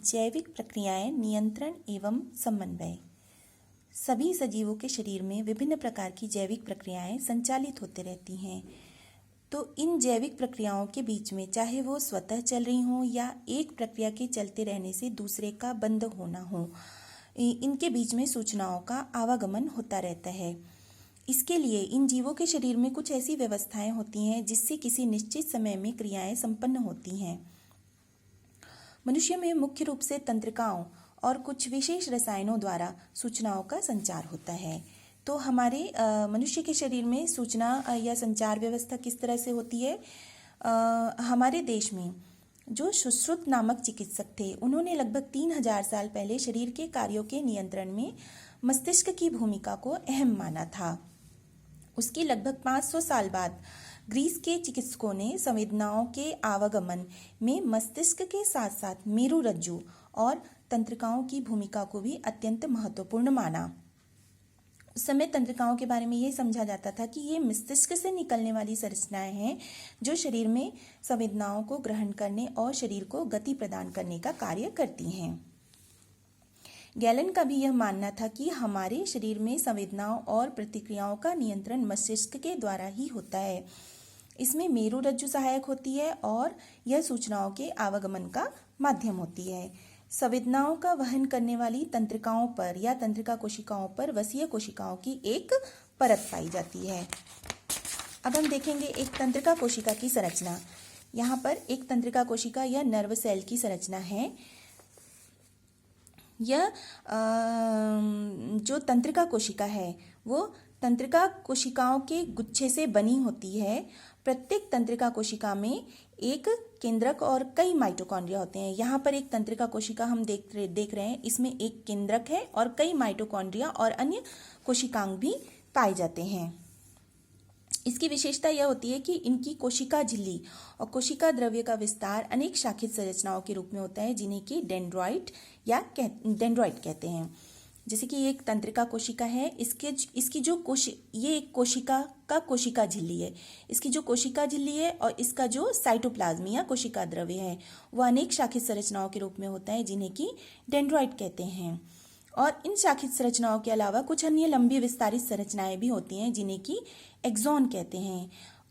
जैविक प्रक्रियाएं, नियंत्रण एवं समन्वय। सभी सजीवों के शरीर में विभिन्न प्रकार की जैविक प्रक्रियाएं संचालित होते रहती हैं। तो इन जैविक प्रक्रियाओं के बीच में, चाहे वो स्वतः चल रही हों या एक प्रक्रिया के चलते रहने से दूसरे का बंद होना हो, इनके बीच में सूचनाओं का आवागमन होता रहता है। इसके लिए इन जीवों के शरीर में कुछ ऐसी व्यवस्थाएं होती हैं जिससे किसी निश्चित समय में क्रियाएं संपन्न होती हैं। मनुष्य में मुख्य रूप से तंत्रिकाओं और कुछ विशेष रसायनों द्वारा सूचनाओं का संचार होता है। तो हमारे मनुष्य के शरीर में सूचना या संचार व्यवस्था किस तरह से होती है? हमारे देश में जो सुश्रुत नामक चिकित्सक थे, उन्होंने लगभग 3000 साल पहले शरीर के कार्यों के नियंत्रण में मस्तिष्क की भूमिका को अहम माना था। उसके लगभग 500 साल बाद ग्रीस के चिकित्सकों ने संवेदनाओं के आवागमन में मस्तिष्क के साथ साथ मेरुरज्जु और तंत्रिकाओं की भूमिका को भी अत्यंत महत्वपूर्ण माना। उस समय तंत्रिकाओं के बारे में ये समझा जाता था कि ये मस्तिष्क से निकलने वाली संरचनाएं हैं जो शरीर में संवेदनाओं को ग्रहण करने और शरीर को गति प्रदान करने का कार्य करती हैं। गैलन का भी यह मानना था कि हमारे शरीर में संवेदनाओं और प्रतिक्रियाओं का नियंत्रण मस्तिष्क के द्वारा ही होता है। इसमें मेरुरज्जु सहायक होती है और यह सूचनाओं के आवागमन का माध्यम होती है। संवेदनाओं का वहन करने वाली तंत्रिकाओं पर या तंत्रिका कोशिकाओं पर वसीय कोशिकाओं की एक परत पाई जाती है। अब हम देखेंगे एक तंत्रिका कोशिका की संरचना। यहाँ पर एक तंत्रिका कोशिका या नर्व सेल की संरचना है। यह जो तंत्रिका कोशिका है वो तंत्रिका कोशिकाओं के गुच्छे से बनी होती है। प्रत्येक तंत्रिका कोशिका में एक केंद्रक और कई माइटोकॉन्ड्रिया होते हैं। यहाँ पर एक तंत्रिका कोशिका हम देख रहे हैं, इसमें एक केंद्रक है और कई माइटोकॉन्ड्रिया और अन्य कोशिकांग भी पाए जाते हैं। इसकी विशेषता यह होती है कि इनकी कोशिका झिल्ली और कोशिका द्रव्य का विस्तार अनेक शाखित संरचनाओं के रूप में होता है, जिन्हें कि डेंड्राइट या डेंड्राइट कहते हैं। जैसे कि एक तंत्रिका कोशिका है, इसकी जो ये एक कोशिका का कोशिका झिल्ली है। इसकी जो कोशिका झिल्ली है और इसका जो साइटोप्लाज्म या कोशिका द्रव्य है वह अनेक शाखित संरचनाओं के रूप में होता है, जिन्हें कि डेंड्राइट कहते हैं। और इन शाखित संरचनाओं के अलावा कुछ अन्य लंबी विस्तारित संरचनाएं भी होती हैं, जिन्हें कि एक्सॉन कहते हैं।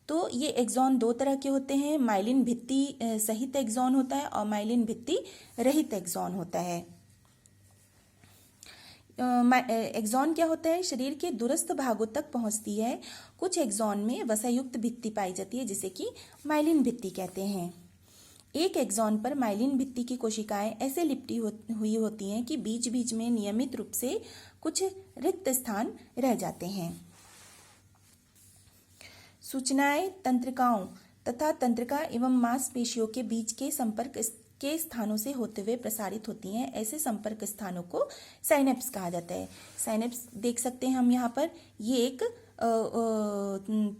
तो ये एक्सॉन दो तरह के होते हैं, माइलिन भित्ति सहित एक्सॉन होता है और माइलिन भित्ति रहित एक्सॉन होता है। एक्सॉन क्या होता है? शरीर के दूरस्थ भागों तक पहुंचती है। कुछ एक्सॉन में वसायुक्त भित्ति पाई जाती है, जिसे कि माइलिन भित्ति कहते हैं। एक एक्सॉन पर माइलिन भित्ति की कोशिकाएं ऐसे लिपटी हुई होती हैं कि बीच बीच में नियमित रूप से कुछ रिक्त स्थान रह जाते हैं। सूचनाएं तंत्रिकाओं तथा तंत्रिका एवं मांसपेशियों के बीच के संपर्क के स्थानों से होते हुए प्रसारित होती हैं। ऐसे संपर्क स्थानों को साइनेप्स कहा जाता है। साइनेप्स देख सकते हैं हम यहाँ पर, ये एक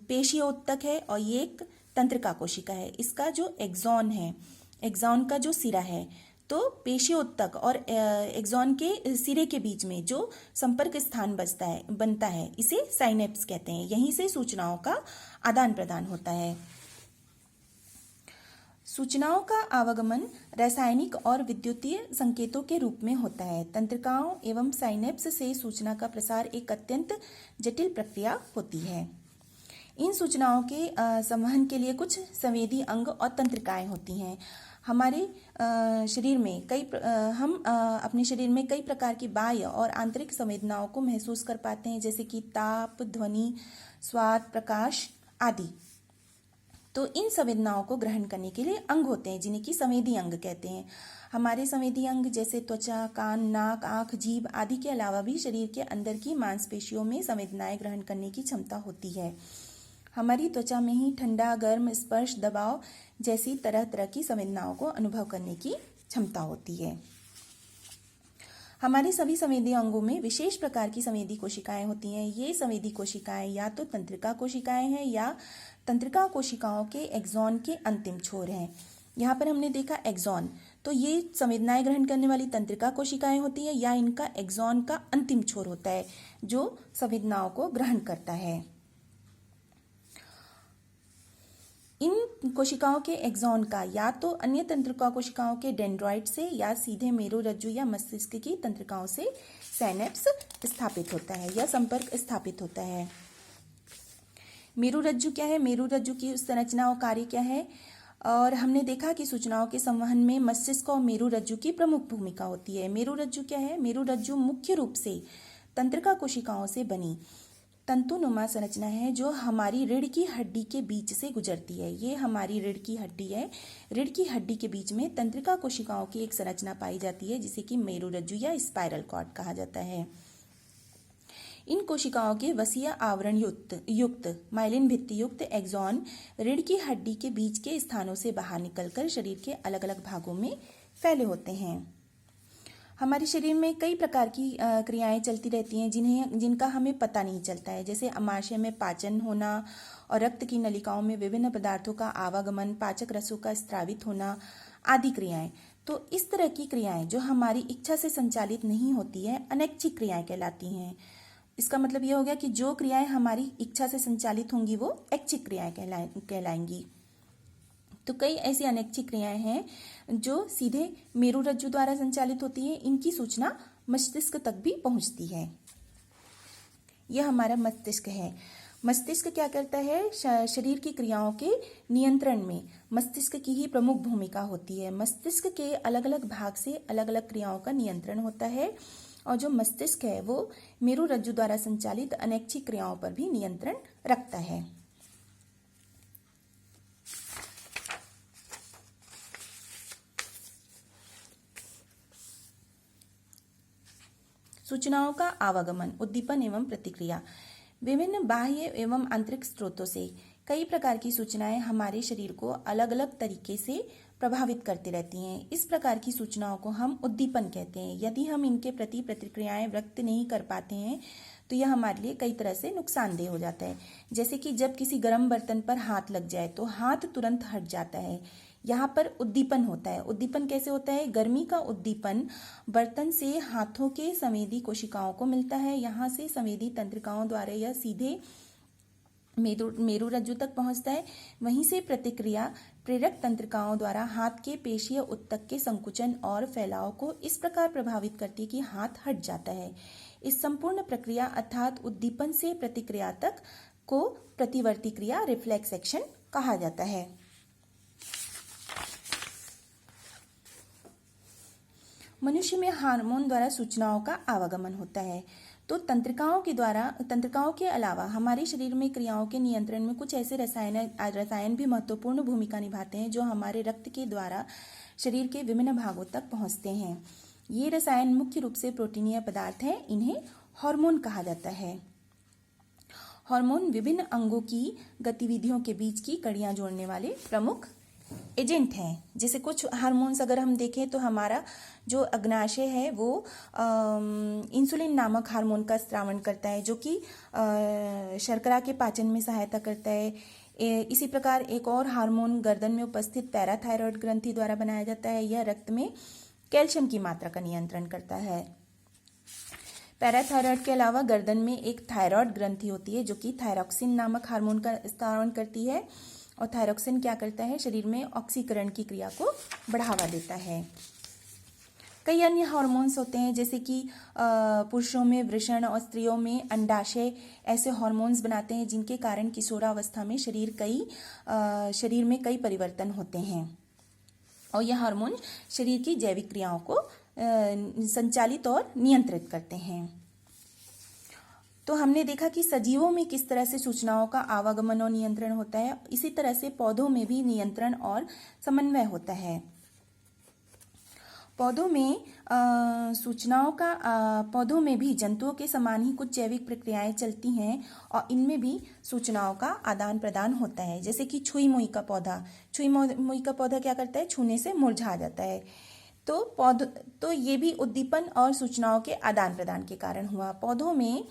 पेशीओत्तक है और ये एक तंत्रिका कोशिका है। इसका जो एक्सॉन है, एक्सॉन का जो सिरा है, तो पेशीओत्तक और एक्सॉन के सिरे के बीच में जो संपर्क स्थान बनता है इसे साइनेप्स कहते हैं। यहीं से सूचनाओं का आदान प्रदान होता है। सूचनाओं का आवागमन रासायनिक और विद्युतीय संकेतों के रूप में होता है। तंत्रिकाओं एवं साइनेप्स से सूचना का प्रसार एक अत्यंत जटिल प्रक्रिया होती है। इन सूचनाओं के संवहन के लिए कुछ संवेदी अंग और तंत्रिकाएं होती हैं। हमारे शरीर में हम अपने शरीर में कई प्रकार की बाह्य और आंतरिक संवेदनाओं को महसूस कर पाते हैं, जैसे कि ताप, ध्वनि, स्वाद, प्रकाश आदि। तो इन संवेदनाओं को ग्रहण करने के लिए अंग होते हैं, जिन्हें कि संवेदी अंग कहते हैं। हमारे संवेदी अंग जैसे त्वचा, कान, नाक, आंख, जीभ आदि के अलावा भी शरीर के अंदर की मांसपेशियों में संवेदनाएं ग्रहण करने की क्षमता होती है। हमारी त्वचा में ही ठंडा, गर्म, स्पर्श, दबाव जैसी तरह तरह की संवेदनाओं को अनुभव करने की क्षमता होती है। हमारे सभी संवेदी अंगों में विशेष प्रकार की संवेदी कोशिकाएं होती हैं। ये संवेदी कोशिकाएं या तो तंत्रिका कोशिकाएं हैं या तंत्रिका कोशिकाओं के एक्सॉन के अंतिम छोर हैं। यहाँ पर हमने देखा एक्सॉन, तो ये संवेदनाएं ग्रहण करने वाली तंत्रिका कोशिकाएं होती है या इनका एक्सॉन का अंतिम छोर होता है जो संवेदनाओं को ग्रहण करता है। इन कोशिकाओं के एक्सॉन का या तो अन्य तंत्रिका कोशिकाओं के डेंड्राइट से या सीधे मेरुरज्जु या मस्तिष्क की तंत्रिकाओं से साइनेप्स स्थापित होता है या संपर्क स्थापित होता है। मेरुरज्जु क्या है? मेरुरज्जु की संरचना और कार्य क्या है? और हमने देखा कि सूचनाओं के संवहन में मस्तिष्क और मेरुरज्जु की प्रमुख भूमिका होती है। मेरुरज्जु क्या है? मेरुरज्जु मुख्य रूप से तंत्रिका कोशिकाओं से बनी तंतुनुमा संरचना है जो हमारी रीढ़ की हड्डी के बीच से गुजरती है। ये हमारी रीढ़ की हड्डी है। रीढ़ की हड्डी के बीच में तंत्रिका कोशिकाओं की एक संरचना पाई जाती है जिसे कि मेरुरज्जु या स्पाइरल कॉर्ड कहा जाता है। इन कोशिकाओं के वसीय आवरण युक्त माइलिन भित्ति युक्त एक्सॉन रीढ़ की हड्डी के बीच के स्थानों से बाहर निकलकर शरीर के अलग अलग भागों में फैले होते हैं। हमारे शरीर में कई प्रकार की क्रियाएं चलती रहती हैं जिनका हमें पता नहीं चलता है, जैसे अमाशय में पाचन होना और रक्त की नलिकाओं में विभिन्न पदार्थों का आवागमन, पाचक रसों का स्त्रावित होना आदि क्रियाएं। तो इस तरह की क्रियाएं जो हमारी इच्छा से संचालित नहीं होती है अनैच्छिक क्रियाएं कहलाती हैं। इसका मतलब यह हो गया कि जो क्रियाएं हमारी इच्छा से संचालित होंगी वो ऐच्छिक क्रियाएं कहलाएंगी। तो कई ऐसी अनैच्छिक क्रियाएं हैं जो सीधे मेरुरज्जु द्वारा संचालित होती है। इनकी सूचना मस्तिष्क तक भी पहुंचती है। यह हमारा मस्तिष्क है। मस्तिष्क क्या करता है? शरीर की क्रियाओं के नियंत्रण में मस्तिष्क की ही प्रमुख भूमिका होती है। मस्तिष्क के अलग अलग भाग से अलग अलग क्रियाओं का नियंत्रण होता है और जो मस्तिष्क है वो मेरुरज्जु द्वारा संचालित अनैच्छिक क्रियाओं पर भी नियंत्रण रखता है। सूचनाओं का आवागमन, उद्दीपन एवं प्रतिक्रिया। विभिन्न बाह्य एवं आंतरिक स्रोतों से कई प्रकार की सूचनाएं हमारे शरीर को अलग अलग तरीके से प्रभावित करती रहती हैं। इस प्रकार की सूचनाओं को हम उद्दीपन कहते हैं। यदि हम इनके प्रति प्रतिक्रियाएं व्यक्त नहीं कर पाते हैं तो यह हमारे लिए कई तरह से नुकसानदेह हो जाता है। जैसे कि जब किसी गर्म बर्तन पर हाथ लग जाए तो हाथ तुरंत हट जाता है। यहाँ पर उद्दीपन होता है। उद्दीपन कैसे होता है? गर्मी का उद्दीपन बर्तन से हाथों के संवेदी कोशिकाओं को मिलता है। यहाँ से संवेदी तंत्रिकाओं द्वारा यह सीधे मेरुरज्जु तक पहुंचता है। वहीं से प्रतिक्रिया प्रेरक तंत्रिकाओं द्वारा हाथ के पेशीय उत्तक के संकुचन और फैलाव को इस प्रकार प्रभावित करती है कि हाथ हट जाता है। इस संपूर्ण प्रक्रिया अर्थात उद्दीपन से प्रतिक्रिया तक को प्रतिवर्ती क्रिया रिफ्लेक्स एक्शन कहा जाता है। मनुष्य में हार्मोन द्वारा सूचनाओं का आवागमन होता है। तो तंत्रिकाओं के अलावा हमारे शरीर में क्रियाओं के नियंत्रण में कुछ ऐसे रसायन भी महत्वपूर्ण भूमिका निभाते हैं जो हमारे रक्त के द्वारा शरीर के विभिन्न भागों तक पहुंचते हैं। ये रसायन मुख्य रूप से प्रोटीनीय पदार्थ हैं। इन्हें हार्मोन कहा जाता है। हार्मोन विभिन्न अंगों की गतिविधियों के बीच की कड़ियां जोड़ने वाले प्रमुख एजेंट हैं। जैसे कुछ हार्मोन्स अगर हम देखें तो हमारा जो अग्नाशय है वो इंसुलिन नामक हार्मोन का स्रावण करता है जो कि शर्करा के पाचन में सहायता करता है। इसी प्रकार एक और हार्मोन गर्दन में उपस्थित पैराथायरॉयड ग्रंथि द्वारा बनाया जाता है। यह रक्त में कैल्शियम की मात्रा का नियंत्रण करता है। पैराथायरॉयड के अलावा गर्दन में एक थायरॉयड ग्रंथि होती है जो कि थायरॉक्सिन नामक हार्मोन का स्रावण करती है। और थायरॉक्सिन क्या करता है? शरीर में ऑक्सीकरण की क्रिया को बढ़ावा देता है। कई अन्य हार्मोन्स होते हैं जैसे कि पुरुषों में वृषण और स्त्रियों में अंडाशय ऐसे हार्मोन्स बनाते हैं जिनके कारण किशोरावस्था में शरीर में कई परिवर्तन होते हैं और यह हार्मोन शरीर की जैविक क्रियाओं को संचालित और नियंत्रित करते हैं। तो हमने देखा कि सजीवों में किस तरह से सूचनाओं का आवागमन और नियंत्रण होता है। इसी तरह से पौधों में भी नियंत्रण और समन्वय होता है। पौधों में भी जंतुओं के समान ही कुछ जैविक प्रक्रियाएं चलती हैं और इनमें भी सूचनाओं का आदान प्रदान होता है। जैसे कि छुई मुई का पौधा क्या करता है? छूने से मुरझा जाता है। तो ये भी उद्दीपन और सूचनाओं के आदान प्रदान के कारण हुआ। पौधों में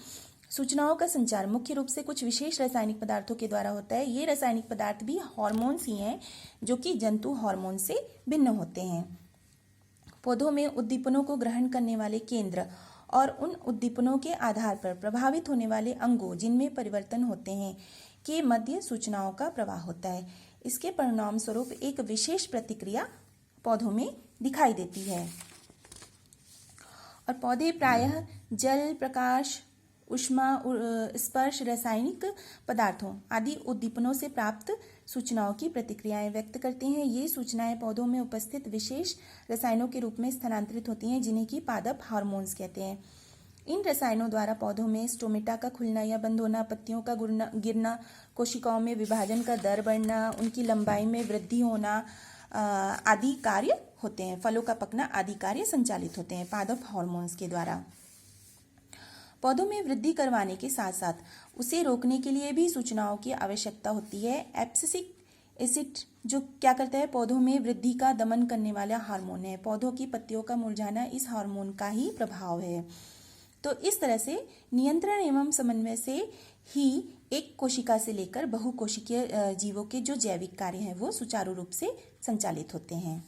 सूचनाओं का संचार मुख्य रूप से कुछ विशेष रासायनिक पदार्थों के द्वारा होता है। ये रासायनिक पदार्थ भी हार्मोन्स ही हैं जो कि जंतु हार्मोन से भिन्न होते हैं। पौधों में उद्दीपनों को ग्रहण करने वाले केंद्र और उन उद्दीपनों के आधार पर प्रभावित होने वाले अंगों जिनमें परिवर्तन होते हैं के मध्य सूचनाओं का प्रवाह होता है। इसके परिणाम स्वरूप एक विशेष प्रतिक्रिया पौधों में दिखाई देती है। और पौधे प्रायः जल, प्रकाश, ऊष्मा, स्पर्श, रासायनिक पदार्थों आदि उद्दीपनों से प्राप्त सूचनाओं की प्रतिक्रियाएं व्यक्त करते हैं। ये सूचनाएं पौधों में उपस्थित विशेष रसायनों के रूप में स्थानांतरित होती हैं, जिन्हें कि पादप हार्मोन्स कहते हैं। इन रसायनों द्वारा पौधों में स्टोमेटा का खुलना या बंद होना, पत्तियों का गिरना, कोशिकाओं में विभाजन का दर बढ़ना, उनकी लंबाई में वृद्धि होना आदि कार्य होते हैं। फलों का पकना आदि कार्य संचालित होते हैं पादप हार्मोन्स के द्वारा। पौधों में वृद्धि करवाने के साथ साथ उसे रोकने के लिए भी सूचनाओं की आवश्यकता होती है। एब्सिसिक एसिड जो क्या करता है, पौधों में वृद्धि का दमन करने वाला हार्मोन है। पौधों की पत्तियों का मुरझाना इस हार्मोन का ही प्रभाव है। तो इस तरह से नियंत्रण एवं समन्वय से ही एक कोशिका से लेकर बहुकोशिकीय जीवों के जो जैविक कार्य हैं वो सुचारू रूप से संचालित होते हैं।